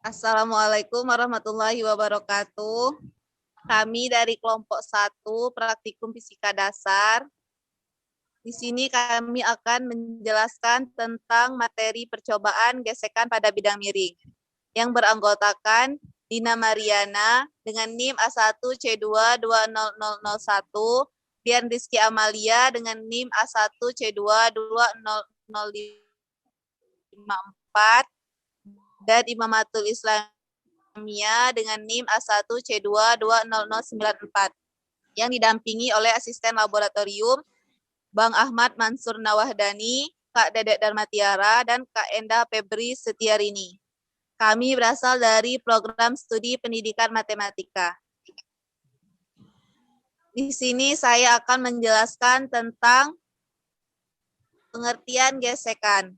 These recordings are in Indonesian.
Assalamualaikum warahmatullahi wabarakatuh. Kami dari kelompok 1 Praktikum Fisika Dasar. Di sini kami akan menjelaskan tentang materi percobaan gesekan pada bidang miring yang beranggotakan Dina Mariana dengan NIM A1C22001, Dian Rizky Amalia dengan NIM A1C22054, dan Imamatul Islamiyah dengan NIM A1C22094 yang didampingi oleh asisten laboratorium Bang Ahmad Mansur Nawahdani, Kak Dedek Darmatiara, dan Kak Endah Febri Setiarini. Kami berasal dari program studi pendidikan matematika. Di sini saya akan menjelaskan tentang pengertian gesekan.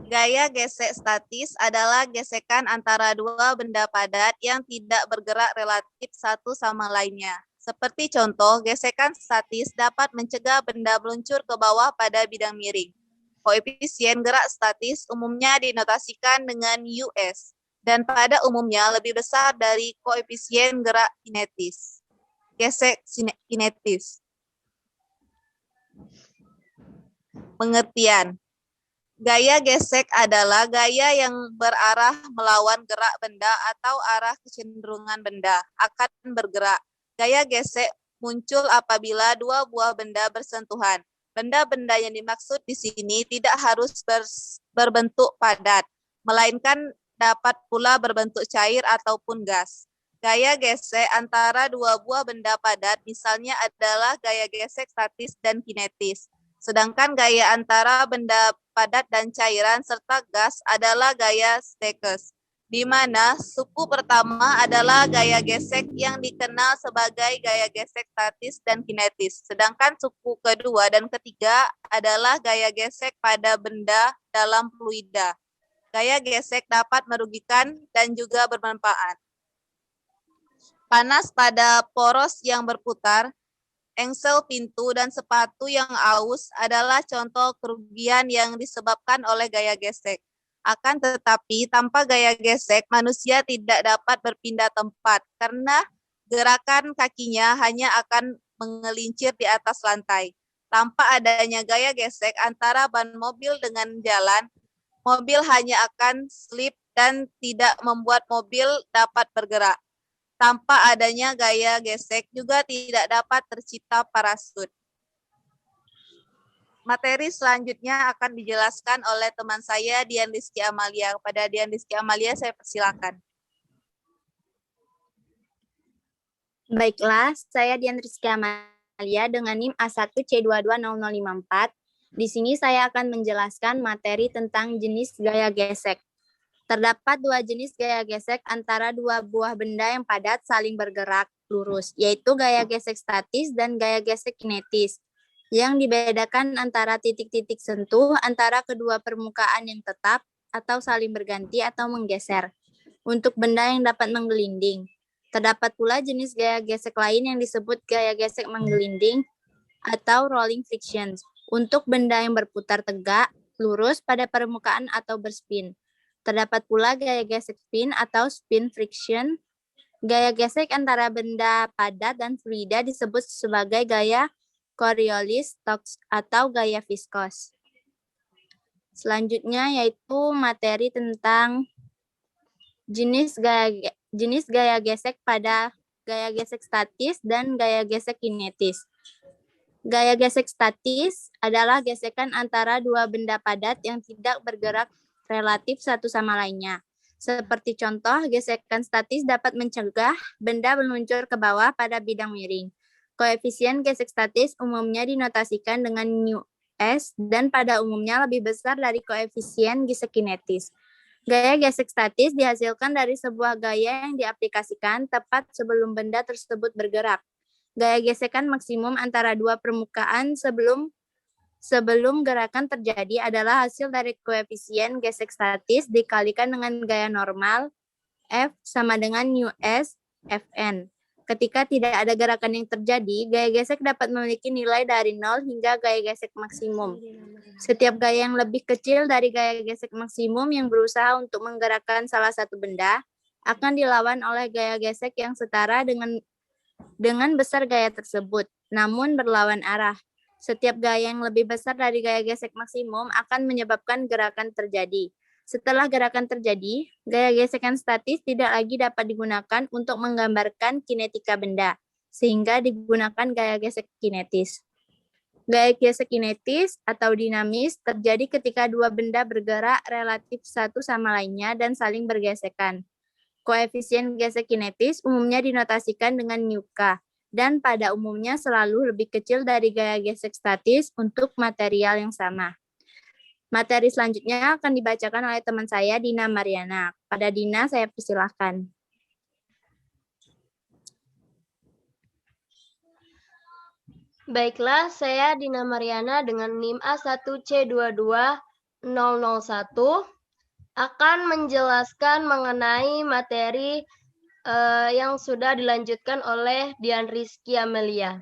Gaya gesek statis adalah gesekan antara dua benda padat yang tidak bergerak relatif satu sama lainnya. Seperti contoh, gesekan statis dapat mencegah benda meluncur ke bawah pada bidang miring. Koefisien gerak statis umumnya dinotasikan dengan US, dan pada umumnya lebih besar dari koefisien gerak kinetis. Gesek kinetis. Pengertian. Gaya gesek adalah gaya yang berarah melawan gerak benda atau arah kecenderungan benda akan bergerak. Gaya gesek muncul apabila dua buah benda bersentuhan. Benda-benda yang dimaksud di sini tidak harus berbentuk padat, melainkan dapat pula berbentuk cair ataupun gas. Gaya gesek antara dua buah benda padat misalnya adalah gaya gesek statis dan kinetis. Sedangkan gaya antara benda padat dan cairan serta gas adalah gaya Stokes, di mana suku pertama adalah gaya gesek yang dikenal sebagai gaya gesek statis dan kinetis. Sedangkan suku kedua dan ketiga adalah gaya gesek pada benda dalam fluida. Gaya gesek dapat merugikan dan juga bermanfaat. Panas pada poros yang berputar, engsel pintu, dan sepatu yang aus adalah contoh kerugian yang disebabkan oleh gaya gesek. Akan tetapi, tanpa gaya gesek, manusia tidak dapat berpindah tempat karena gerakan kakinya hanya akan mengelincir di atas lantai. Tanpa adanya gaya gesek antara ban mobil dengan jalan, mobil hanya akan slip dan tidak membuat mobil dapat bergerak. Tanpa adanya gaya gesek juga tidak dapat tercipta parasut. Materi selanjutnya akan dijelaskan oleh teman saya, Dian Rizky Amalia. Kepada Dian Rizky Amalia, saya persilakan. Baiklah, saya Dian Rizky Amalia dengan NIM A1C220054. Di sini saya akan menjelaskan materi tentang jenis gaya gesek. Terdapat dua jenis gaya gesek antara dua buah benda yang padat saling bergerak lurus, yaitu gaya gesek statis dan gaya gesek kinetis. Yang dibedakan antara titik-titik sentuh antara kedua permukaan yang tetap atau saling berganti atau menggeser. Untuk benda yang dapat menggelinding. Terdapat pula jenis gaya gesek lain yang disebut gaya gesek menggelinding atau rolling friction. Untuk benda yang berputar tegak, lurus pada permukaan atau berspin. Terdapat pula gaya gesek spin atau spin friction. Gaya gesek antara benda padat dan fluida disebut sebagai gaya Coriolis-Stokes atau gaya viskos. Selanjutnya yaitu materi tentang jenis gaya gesek pada gaya gesek statis dan gaya gesek kinetis. Gaya gesek statis adalah gesekan antara dua benda padat yang tidak bergerak relatif satu sama lainnya. Seperti contoh, gesekan statis dapat mencegah benda meluncur ke bawah pada bidang miring. Koefisien gesek statis umumnya dinotasikan dengan µS dan pada umumnya lebih besar dari koefisien gesek kinetis. Gaya gesek statis dihasilkan dari sebuah gaya yang diaplikasikan tepat sebelum benda tersebut bergerak. Gaya gesekan maksimum antara dua permukaan sebelum gerakan terjadi adalah hasil dari koefisien gesek statis dikalikan dengan gaya normal F sama dengan µS Fn. Ketika tidak ada gerakan yang terjadi, gaya gesek dapat memiliki nilai dari 0 hingga gaya gesek maksimum. Setiap gaya yang lebih kecil dari gaya gesek maksimum yang berusaha untuk menggerakkan salah satu benda akan dilawan oleh gaya gesek yang setara dengan besar gaya tersebut, namun berlawan arah. Setiap gaya yang lebih besar dari gaya gesek maksimum akan menyebabkan gerakan terjadi. Setelah gerakan terjadi, gaya gesekan statis tidak lagi dapat digunakan untuk menggambarkan kinetika benda, sehingga digunakan gaya gesek kinetis. Gaya gesek kinetis atau dinamis terjadi ketika dua benda bergerak relatif satu sama lainnya dan saling bergesekan. Koefisien gesek kinetis umumnya dinotasikan dengan μk, dan pada umumnya selalu lebih kecil dari gaya gesek statis untuk material yang sama. Materi selanjutnya akan dibacakan oleh teman saya, Dina Mariana. Pada Dina, saya persilahkan. Baiklah, saya Dina Mariana dengan NIM A1C22001 akan menjelaskan mengenai materi yang sudah dilanjutkan oleh Dian Rizky Amelia.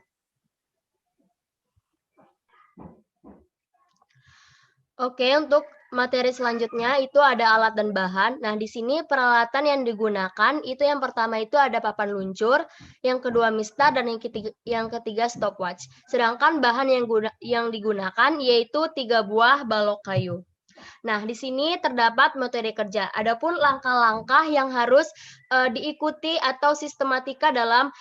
Oke, untuk materi selanjutnya itu ada alat dan bahan. Nah, di sini peralatan yang digunakan itu yang pertama itu ada papan luncur, yang kedua mistar, dan yang ketiga stopwatch. Sedangkan bahan yang digunakan yaitu 3 buah balok kayu. Nah, di sini terdapat metode kerja. Adapun langkah-langkah yang harus diikuti atau sistematika dalam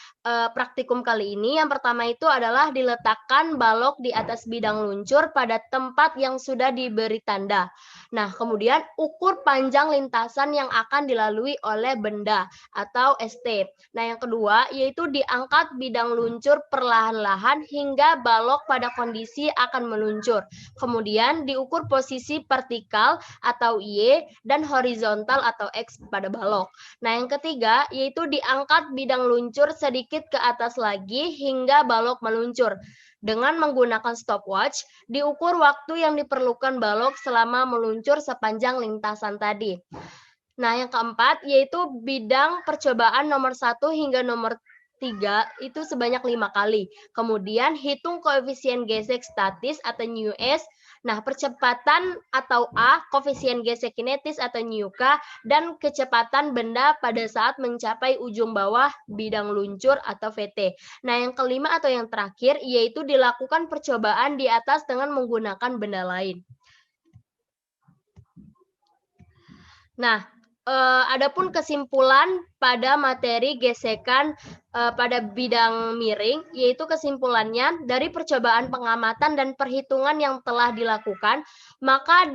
praktikum kali ini, yang pertama itu adalah diletakkan balok di atas bidang luncur pada tempat yang sudah diberi tanda. Nah, kemudian ukur panjang lintasan yang akan dilalui oleh benda atau ST. Nah, yang kedua yaitu diangkat bidang luncur perlahan-lahan hingga balok pada kondisi akan meluncur. Kemudian diukur posisi vertikal atau Y dan horizontal atau X pada balok. Nah, yang ketiga yaitu diangkat bidang luncur sedikit ke atas lagi hingga balok meluncur. Dengan menggunakan stopwatch, diukur waktu yang diperlukan balok selama meluncur sepanjang lintasan tadi. Nah, yang keempat yaitu bidang percobaan nomor 1 hingga nomor 3 itu sebanyak 5 kali. Kemudian hitung koefisien gesek statis atau µs. Nah, percepatan atau A, koefisien gesek kinetis atau μk, dan kecepatan benda pada saat mencapai ujung bawah bidang luncur atau VT. Nah, yang kelima atau yang terakhir yaitu dilakukan percobaan di atas dengan menggunakan benda lain. Nah, adapun kesimpulan pada materi gesekan pada bidang miring, yaitu kesimpulannya dari percobaan pengamatan dan perhitungan yang telah dilakukan, maka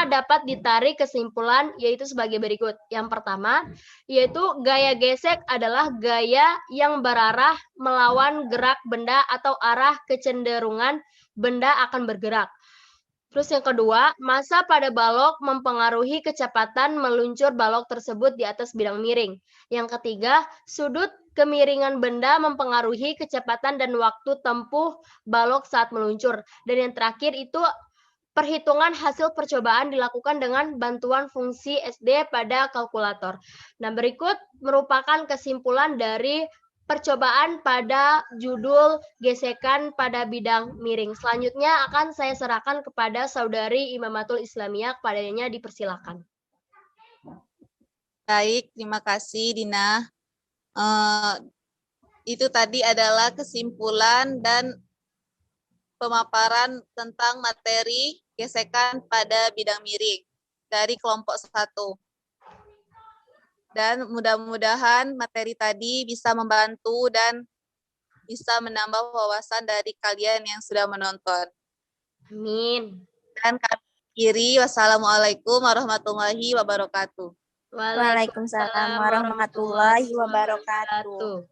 dapat ditarik kesimpulan yaitu sebagai berikut. Yang pertama, yaitu gaya gesek adalah gaya yang berarah melawan gerak benda atau arah kecenderungan benda akan bergerak. Terus yang kedua, massa pada balok mempengaruhi kecepatan meluncur balok tersebut di atas bidang miring. Yang ketiga, sudut kemiringan benda mempengaruhi kecepatan dan waktu tempuh balok saat meluncur. Dan yang terakhir itu perhitungan hasil percobaan dilakukan dengan bantuan fungsi SD pada kalkulator. Nah, berikut merupakan kesimpulan dari percobaan pada judul gesekan pada bidang miring. Selanjutnya akan saya serahkan kepada Saudari Imamatul Islamiyah, kepadanya dipersilakan. Baik, terima kasih Dina. Itu tadi adalah kesimpulan dan pemaparan tentang materi gesekan pada bidang miring dari kelompok 1. Dan mudah-mudahan materi tadi bisa membantu dan bisa menambah wawasan dari kalian yang sudah menonton. Amin. Dan kami akhiri, wassalamualaikum warahmatullahi wabarakatuh. Waalaikumsalam warahmatullahi wabarakatuh.